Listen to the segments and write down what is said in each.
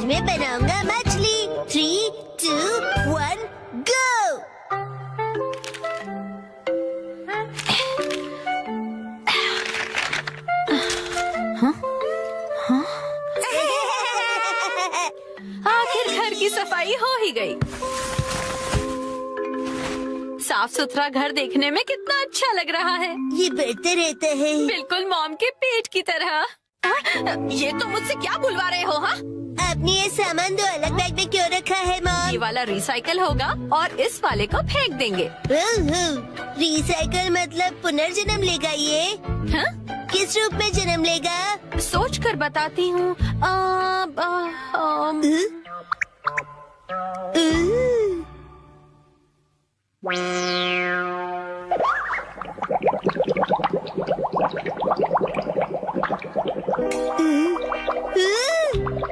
आज मैं बनाऊंगा मछली। 3, 2, 1, गो। आखिर घर की सफाई हो ही गई। साफ सुथरा घर देखने में कितना अच्छा लग रहा है। ये बढ़ते रहता है। बिल्कुल मॉम के पेट की तरह। ये तुम मुझसे क्या बुलवा रहे हो? हाँ, आपने ये सामान दो अलग बैग में क्यों रखा है मॉम? ये वाला रिसाइकल होगा और इस वाले को फेंक देंगे। रिसाइकल मतलब पुनर्जन्म लेगा ये? हाँ? किस रूप में जन्म लेगा? सोच कर बताती हूँ।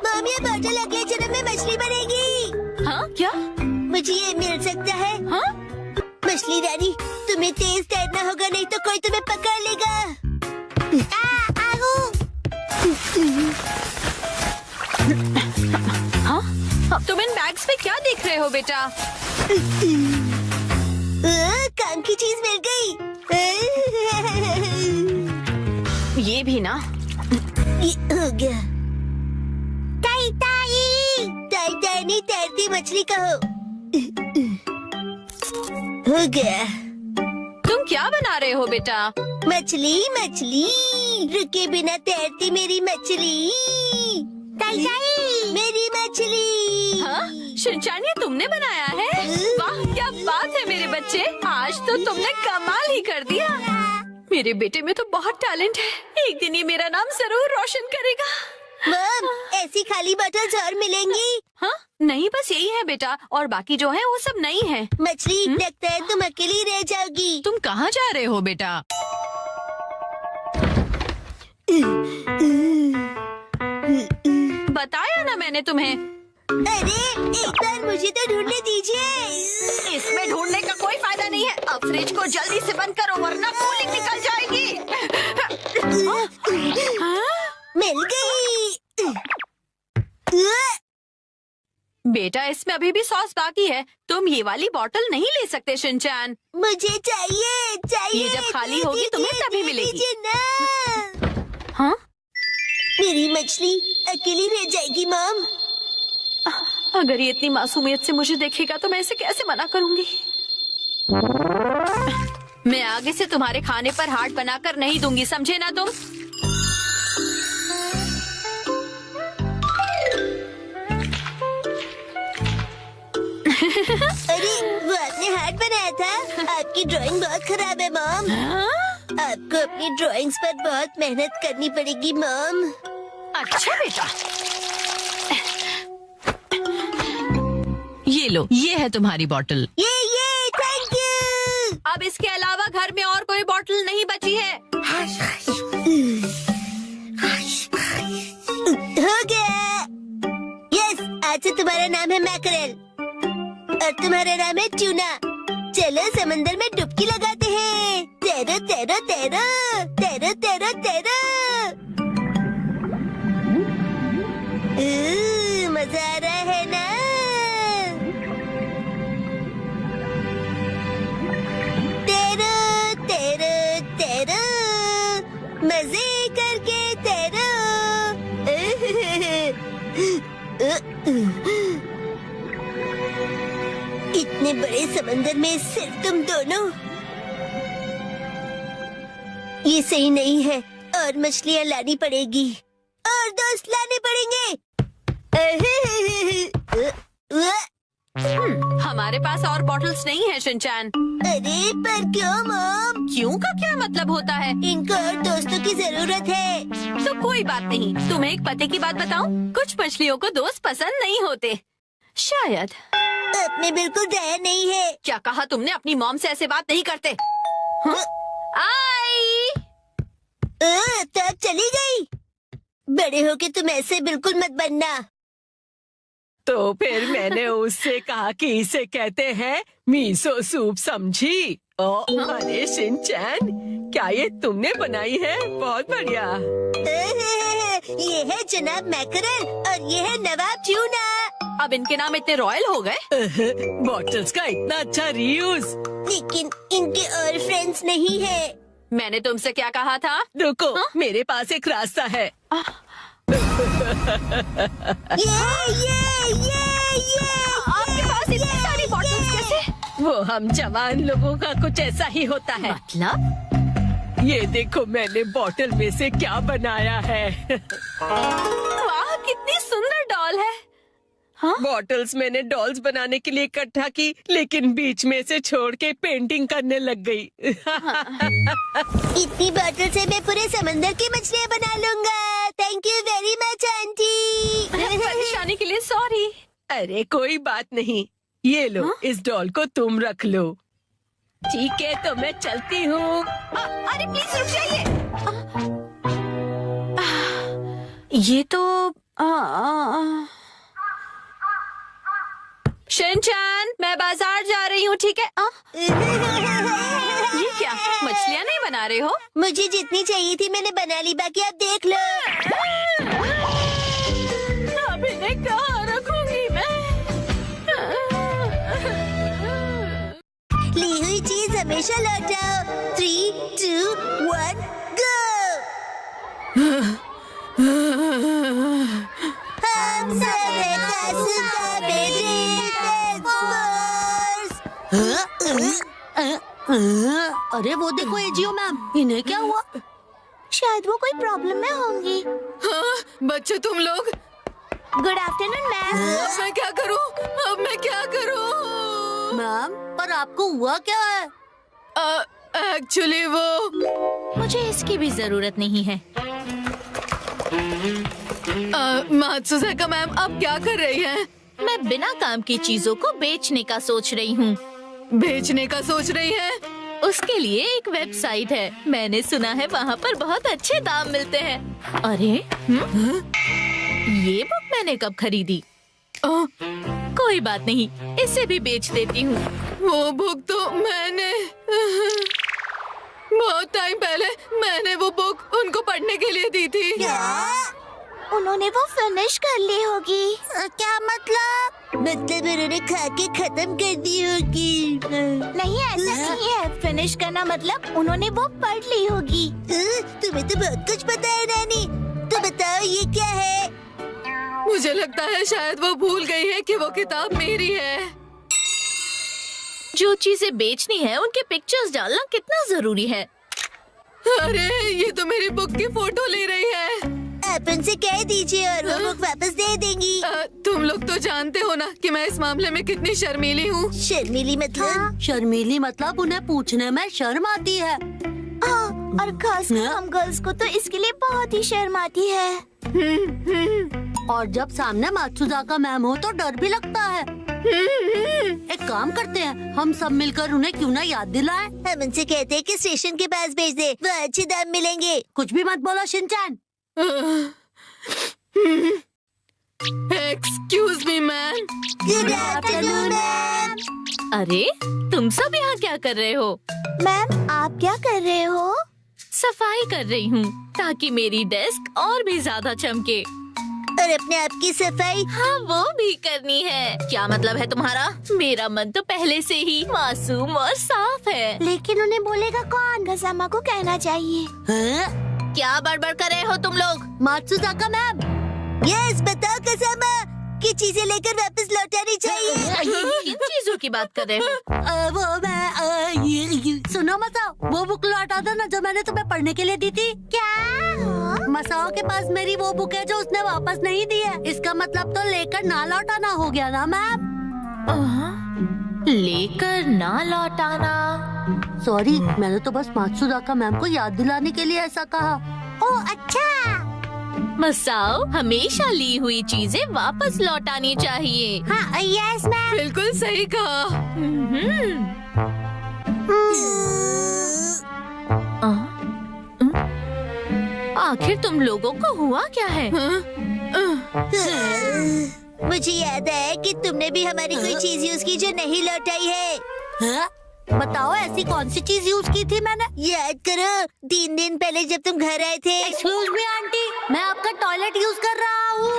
मॉम, ये बॉटल अगले जन्म में मछली बनेगी। हाँ क्या? मुझे ये मिल सकता है? हाँ? मछली रानी, तुम्हें तेज तैरना होगा, नहीं तो कोई तुम्हें पकड़ लेगा। हाँ? तुम इन बैग्स में क्या देख रहे हो बेटा? काम की चीज मिल गई। ये भी ना। ये हो गया। ताई ताई, ताई ताई नहीं, तैरती मछली कहो। हो गया। तुम क्या बना रहे हो बेटा? मछली मछली, रुके बिना तैरती मेरी मछली। ताई ताई, मेरी मछली। हाँ? शिनचैन, ये तुमने बनाया है? वाह, क्या बात है मेरे बच्चे, आज तो तुमने कमाल ही कर दिया। मेरे बेटे में तो बहुत टैलेंट है, एक दिन ये मेरा नाम जरूर रोशन करेगा। मॉम, ऐसी खाली बॉटल्स और मिलेंगी? हाँ? नहीं, बस यही है बेटा, और बाकी जो है वो सब नहीं है। मछली, लगता है तुम अकेली रह जाओगी। तुम कहाँ जा रहे हो बेटा? बताया ना मैंने तुम्हें। अरे, एक बार मुझे तो ढूंढने दीजिए। इसमें ढूंढने का कोई फायदा नहीं है। अब फ्रिज को जल्दी से बंद करो वरना कूलिंग निकल जाएगी। मिल गई। बेटा, इसमें अभी भी सॉस बाकी है, तुम ये वाली बोतल नहीं ले सकते शिनचैन। मुझे चाहिए चाहिए। ये जब खाली होगी तुम्हें तभी मिलेगी। दीजिए ना। हाँ? मेरी मछली अकेली रह जाएगी मॉम। अगर ये इतनी मासूमियत से मुझे देखेगा तो मैं इसे कैसे मना करूंगी? मैं आगे से तुम्हारे खाने पर हाथ बनाकर नहीं दूंगी, समझे ना तुम? अरे, वो आपने हार्ट बनाया था? आपकी ड्राइंग बहुत खराब है मॉम। हाँ? आपको अपनी ड्राइंग्स पर बहुत मेहनत करनी पड़ेगी मॉम। अच्छा बेटा, ये लो, ये है तुम्हारी बोतल। ये थैंक यू। अब इसके अलावा घर में और कोई बोतल नहीं बची है। हो गया। यस, आज से तुम्हारा नाम है मैकरेल और तुम्हारा नाम है ट्यूना। चलो समंदर में डुबकी लगाते हैं। तैरो तैरो तैरो तैरो तैरो तैरो। मजा आ रहा है ना? तैरो तैरो तैरो, मजे करके तैरो। इतने बड़े समंदर में सिर्फ तुम दोनों? ये सही नहीं है, और मछलियाँ लानी पड़ेगी और दोस्त लाने पड़ेंगे। हमारे पास और बॉटल्स नहीं है शिनचैन। अरे, पर क्यों मॉम? क्यों का क्या मतलब होता है? इनको और दोस्तों की जरूरत है। तो कोई बात नहीं, तुम्हें एक पते की बात बताऊं? कुछ मछलियों को दोस्त पसंद नहीं होते, शायद। अपने बिल्कुल दया नहीं है। क्या कहा तुमने? अपनी मॉम से ऐसे बात नहीं करते। हाँ? आई। तब चली गई। बड़े होके तुम ऐसे बिल्कुल मत बनना। तो फिर मैंने उससे कहा कि इसे कहते हैं मीसो सूप, समझी? अरे शिनचैन, क्या ये तुमने बनाई है? बहुत बढ़िया। ये है जनाब मैकरल और ये है नवाब ट्यूना। अब इनके नाम इतने रॉयल हो गए। बॉटल्स का इतना अच्छा रीयूज। लेकिन इनके और फ्रेंड्स नहीं है। मैंने तुमसे क्या कहा था? रुको, मेरे पास एक रास्ता है। ये आपके पास इतनी सारी बॉटल्स कैसे? वो हम जवान लोगों का कुछ ऐसा ही होता है। मतलब? ये देखो मैंने बॉटल में से क्या बनाया है। वाह, कितनी सुंदर डॉल है। हाँ? बॉटल्स मैंने डॉल्स बनाने के लिए इकट्ठा की, लेकिन बीच में से छोड़ के पेंटिंग करने लग गई। इतनी बॉटल से मैं पूरे समंदर की मछलियाँ बना लूंगा। Thank you very much aunty. परेशानी के लिए सॉरी। अरे कोई बात नहीं, ये लो। हाँ? इस डॉल को तुम रख लो। ठीक है, तो मैं चलती हूँ। अरे प्लीज रुक जाइए। ये तो शिनचैन, मैं बाजार जा रही हूँ, ठीक है? ये क्या, मछलियाँ नहीं बना रहे हो? मुझे जितनी चाहिए थी मैंने बना ली, बाकी आप देख लो। अब इन्हें कहाँ रखूंगी मैं? ली हुई चीज हमेशा लौटाओ। 3, 2, 1, गो। हम सब एक आसुदा बेटी अरे वो देखो एजीओ मैम, इन्हें क्या हुआ? शायद वो कोई प्रॉब्लम में होंगी। हाँ, बच्चे तुम लोग। Good afternoon ma'am. अब मैं क्या करूँ? अब मैं क्या करूँ? मैम, पर आपको हुआ क्या है? एक्चुअली वो मुझे इसकी भी जरूरत नहीं है। मात्सुज़ाका मैम, अब क्या कर रही हैं? मैं बिना काम की चीजों को बेचने का सोच रही हूँ। बेचने का सोच रही है? उसके लिए एक वेबसाइट है, मैंने सुना है वहाँ पर बहुत अच्छे दाम मिलते हैं। अरे ये बुक मैंने कब खरीदी? कोई बात नहीं, इसे भी बेच देती हूँ। वो बुक तो मैंने बहुत टाइम पहले मैंने वो बुक उनको पढ़ने के लिए दी थी। उन्होंने वो फिनिश कर ली होगी। क्या मतलब? मतलब उन्होंने खा के खत्म कर दी होगी। नहीं, ऐसा नहीं है। फिनिश करना मतलब उन्होंने वो पढ़ ली होगी। तुम्हें तो बहुत कुछ पता है नानी। तो बताओ ये क्या है? मुझे लगता है शायद वो भूल गई है कि वो किताब मेरी है। जो चीजें बेचनी है उनके पिक्चर्स डालना कितना जरूरी है। अरे ये तो मेरी बुक की फोटो ले रही है। आप उनसे कह दीजिए और वो बुक वापस दे देंगी। तुम लोग तो जानते हो ना कि मैं इस मामले में कितनी शर्मीली हूँ। शर्मीली मतलब? शर्मीली मतलब उन्हें पूछने में शर्म आती है। और खास हम गर्ल्स को तो इसके लिए बहुत ही शर्म आती है। और जब सामने मात्सुज़ाका मैम हो तो डर भी लगता है। एक काम करते हैं, हम सब मिलकर उन्हें क्यों ना याद दिलाएं? हम उनसे कहते हैं कि स्टेशन के पास भेज दे, वो अच्छे दाम मिलेंगे। कुछ भी मत बोलो Shinchan. Excuse me ma'am. Good afternoon ma'am. अरे तुम सब यहाँ क्या कर रहे हो? मैम आप क्या कर रहे हो? सफाई कर रही हूँ ताकि मेरी डेस्क और भी ज्यादा चमके। और अपने आप की सफाई? हाँ वो भी करनी है। क्या मतलब है तुम्हारा? मेरा मन तो पहले से ही मासूम और साफ है। लेकिन उन्हें बोलेगा कौन? गजामा को कहना चाहिए। क्या बड़बड़ कर रहे हो तुम लोग? मात्सुज़ाका मैम। यस, बताओ गजामा कि चीजें लेकर वापस लौटानी चाहिए। किन चीजों की बात कर रहे हो? वो मैं सुनो मसाओ, वो बुक लौटा दो ना जो मैंने तुम्हें पढ़ने के लिए दी थी। क्या? मसाओ के पास मेरी वो बुक है जो उसने वापस नहीं दी है। इसका मतलब तो लेकर ना लौटाना हो गया ना मैम? लेकर ना लौटाना। सॉरी, मैंने तो बस मात्सुज़ाका मैम को याद दिलाने के लिए ऐसा कहा। ओह अच्छा। मसाओ, हमेशा ली हुई चीजें वापस लौटानी चाहिए। हाँ यस मैम। बिल्कुल सही कहा। आखिर तुम लोगों को हुआ क्या है? मुझे याद आया कि तुमने भी हमारी कोई चीज यूज की जो नहीं लौटाई है। बताओ ऐसी कौन सी चीज यूज की थी मैंने? याद करो 3 दिन पहले जब तुम घर आए थे। एक्सक्यूज मी आंटी, मैं आपका टॉयलेट यूज कर रहा हूँ।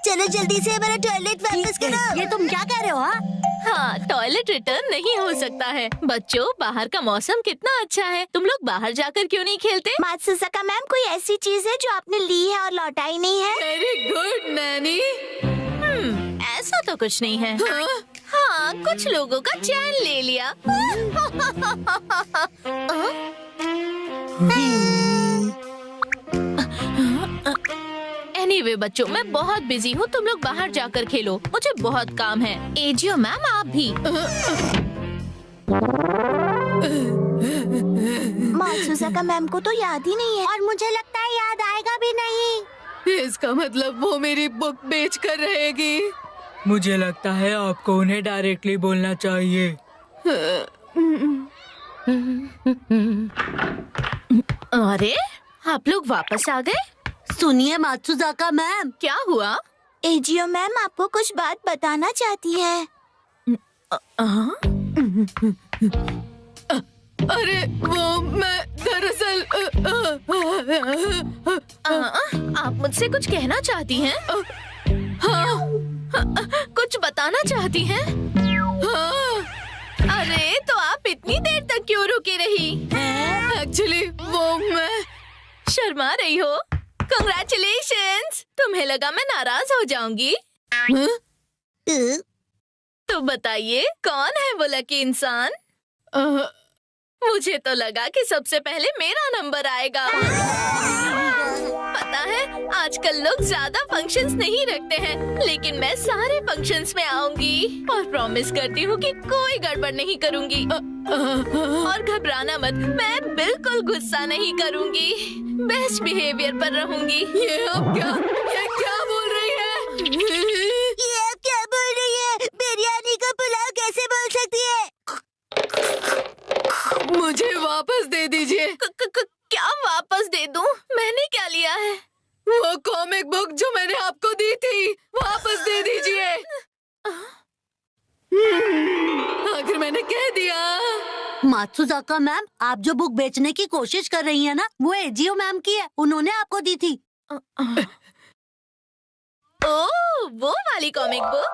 चलो जल्दी से हमारा टॉयलेट वापस करो। ये तुम क्या कह रहे हो? हाँ, टॉयलेट रिटर्न नहीं हो सकता है। बच्चों, बाहर का मौसम कितना अच्छा है, तुम लोग बाहर जाकर क्यों नहीं खेलते? मात्सुजाका मैम, कोई ऐसी चीज है जो आपने ली है और लौटाई नहीं है? Very good Naini. ऐसा तो कुछ नहीं है। हाँ, कुछ लोगों का चैन ले लिया। एनीवे बच्चों, मैं बहुत बिजी हूँ, तुम लोग बाहर जाकर खेलो, मुझे बहुत काम है। एजियो मैम, आप भी। मात्सुजाका मैम को तो याद ही नहीं है और मुझे लगता है याद आएगा भी नहीं। इसका मतलब वो मेरी बुक बेच कर रहेगी। मुझे लगता है आपको उन्हें डायरेक्टली बोलना चाहिए। अरे, आप लोग वापस आ गए? सुनिए मात्सुजाका मैम, क्या हुआ? एजियो मैम आपको कुछ बात बताना चाहती है। अरे वो मैं दरअसल आप मुझसे कुछ कहना चाहती हैं? हाँ, कुछ बताना चाहती हैं? हाँ, अरे तो आप इतनी देर तक क्यों रुकी रही? एक्चुअली वो मैं शर्मा रही हो। Congratulations! तुम्हें लगा मैं नाराज हो जाऊंगी? तो बताइए कौन है वो लकी इंसान? मुझे तो लगा कि सबसे पहले मेरा नंबर आएगा। पता है, आजकल लोग ज्यादा फंक्शंस नहीं रखते हैं, लेकिन मैं सारे फंक्शंस में आऊंगी और प्रॉमिस करती हूँ कि कोई गड़बड़ नहीं करूंगी। और घबराना मत, मैं बिल्कुल गुस्सा नहीं करूंगी, बेस्ट बिहेवियर पर रहूंगी। ये क्या बोल रही है? ये आप क्या बोल रही है? बिरयानी का पुलाव कैसे बोल सकती है? मुझे वापस दे दीजिए। क्या वापस दे दूं? मैंने क्या लिया है? वो कॉमिक बुक जो मैंने आपको दी थी, वापस दे दीजिए। आखिर मैंने कह दिया। मात्सुजाका मैम, आप जो बुक बेचने की कोशिश कर रही हैं ना, वो एजियो मैम की है, उन्होंने आपको दी थी। ओह, वो वाली कॉमिक बुक?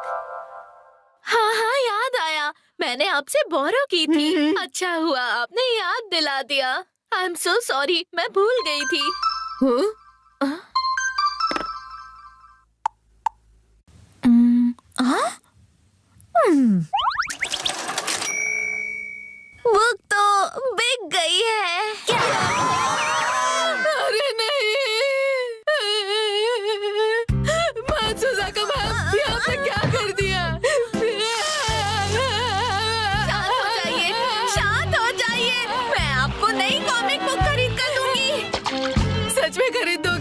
हाँ हाँ, याद आया, मैंने आपसे बोरो की थी। अच्छा हुआ आपने याद दिला दिया। आई एम सो सॉरी, मैं भूल गई थी। बुक तो बिक गई है। क्या? अरे नहीं, मात्सुजाका मैम, ये आपने क्या कर दिया? शांत हो जाइए, मैं आपको नई कॉमिक बुक खरीद कर दूंगी। सच में खरीद दो?